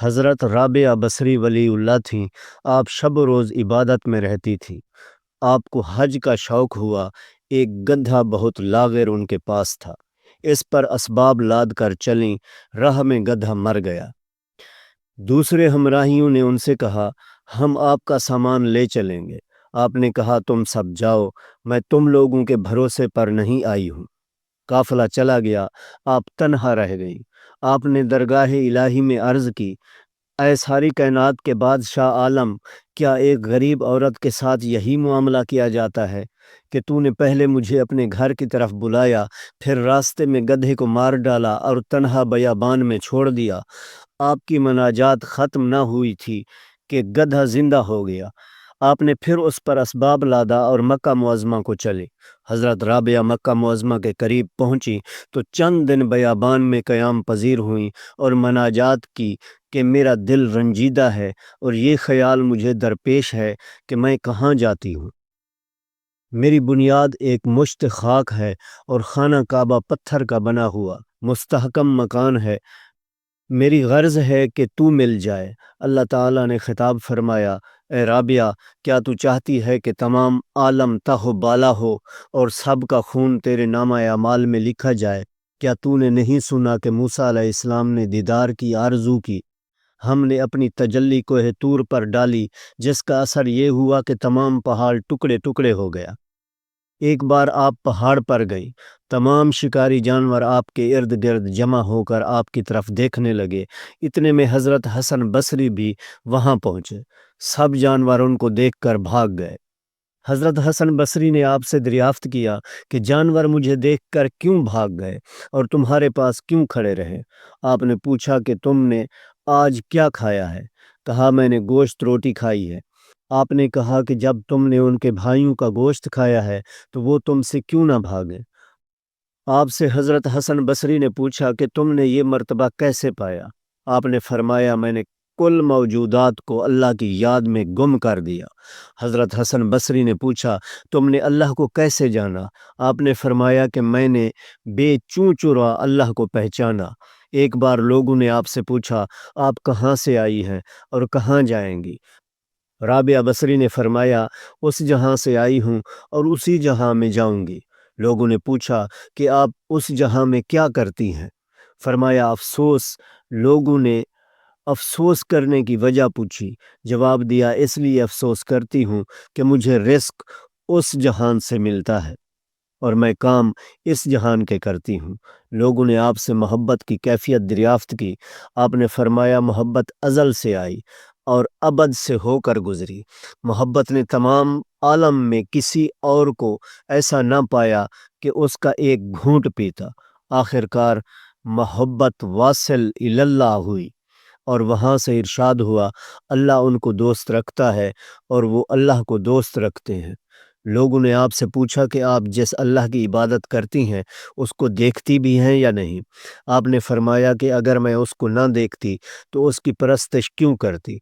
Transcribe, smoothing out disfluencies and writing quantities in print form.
حضرت رابعہ بصری ولی اللہ تھیں۔ آپ شب و روز عبادت میں رہتی تھیں۔ آپ کو حج کا شوق ہوا۔ ایک گدھا بہت لاغر ان کے پاس تھا۔ اس پر اسباب لاد کر چلیں، راہ میں گدھا مر گیا۔ دوسرے ہمراہیوں نے ان سے کہا، ہم آپ کا سامان لے چلیں گے۔ آپ نے کہا، تم سب جاؤ، میں تم لوگوں کے بھروسے پر نہیں آئی ہوں۔ قافلہ چلا گیا، آپ تنہا رہ گئی۔ آپ نے درگاہ الہی میں عرض کی، اے ساری کائنات کے بادشاہ عالم، کیا ایک غریب عورت کے ساتھ یہی معاملہ کیا جاتا ہے کہ تو نے پہلے مجھے اپنے گھر کی طرف بلایا، پھر راستے میں گدھے کو مار ڈالا اور تنہا بیابان میں چھوڑ دیا۔ آپ کی مناجات ختم نہ ہوئی تھی کہ گدھا زندہ ہو گیا۔ آپ نے پھر اس پر اسباب لادا اور مکہ معظمہ کو چلے۔ حضرت رابعہ مکہ معظمہ کے قریب پہنچی تو چند دن بیابان میں قیام پذیر ہوئیں اور مناجات کی کہ میرا دل رنجیدہ ہے اور یہ خیال مجھے درپیش ہے کہ میں کہاں جاتی ہوں۔ میری بنیاد ایک مشت خاک ہے اور خانہ کعبہ پتھر کا بنا ہوا مستحکم مکان ہے۔ میری غرض ہے کہ تو مل جائے۔ اللہ تعالیٰ نے خطاب فرمایا، اے رابعہ، کیا تو چاہتی ہے کہ تمام عالم تہ و بالا ہو اور سب کا خون تیرے نامہ اعمال میں لکھا جائے؟ کیا تو نے نہیں سنا کہ موسیٰ علیہ السلام نے دیدار کی آرزو کی؟ ہم نے اپنی تجلی کوہ طور پر ڈالی، جس کا اثر یہ ہوا کہ تمام پہاڑ ٹکڑے ٹکڑے ہو گیا۔ ایک بار آپ پہاڑ پر گئی، تمام شکاری جانور آپ کے ارد گرد جمع ہو کر آپ کی طرف دیکھنے لگے۔ اتنے میں حضرت حسن بصری بھی وہاں پہنچے۔ سب جانور ان کو دیکھ کر بھاگ گئے۔ حضرت حسن بصری نے آپ سے دریافت کیا کہ جانور مجھے دیکھ کر کیوں بھاگ گئے اور تمہارے پاس کیوں کھڑے رہے؟ آپ نے پوچھا کہ تم نے آج کیا کھایا ہے؟ کہا، میں نے گوشت روٹی کھائی ہے۔ آپ نے کہا کہ جب تم نے ان کے بھائیوں کا گوشت کھایا ہے تو وہ تم سے کیوں نہ بھاگے؟ آپ سے حضرت حسن بصری نے پوچھا کہ تم نے یہ مرتبہ کیسے پایا؟ آپ نے فرمایا، میں نے کل موجودات کو اللہ کی یاد میں گم کر دیا۔ حضرت حسن بصری نے پوچھا، تم نے اللہ کو کیسے جانا؟ آپ نے فرمایا کہ میں نے بے چوں چرا اللہ کو پہچانا۔ ایک بار لوگوں نے آپ سے پوچھا، آپ کہاں سے آئی ہیں اور کہاں جائیں گی؟ رابعہ بصری نے فرمایا، اس جہاں سے آئی ہوں اور اسی جہاں میں جاؤں گی۔ لوگوں نے پوچھا کہ آپ اس جہاں میں کیا کرتی ہیں؟ فرمایا، افسوس۔ لوگوں نے افسوس کرنے کی وجہ پوچھی۔ جواب دیا، اس لیے افسوس کرتی ہوں کہ مجھے رزق اس جہان سے ملتا ہے اور میں کام اس جہان کے کرتی ہوں۔ لوگوں نے آپ سے محبت کی کیفیت دریافت کی۔ آپ نے فرمایا، محبت ازل سے آئی اور ابد سے ہو کر گزری۔ محبت نے تمام عالم میں کسی اور کو ایسا نہ پایا کہ اس کا ایک گھونٹ پیتا۔ آخر کار محبت واصل اللہ ہوئی اور وہاں سے ارشاد ہوا، اللہ ان کو دوست رکھتا ہے اور وہ اللہ کو دوست رکھتے ہیں۔ لوگوں نے آپ سے پوچھا کہ آپ جس اللہ کی عبادت کرتی ہیں اس کو دیکھتی بھی ہیں یا نہیں؟ آپ نے فرمایا کہ اگر میں اس کو نہ دیکھتی تو اس کی پرستش کیوں کرتی؟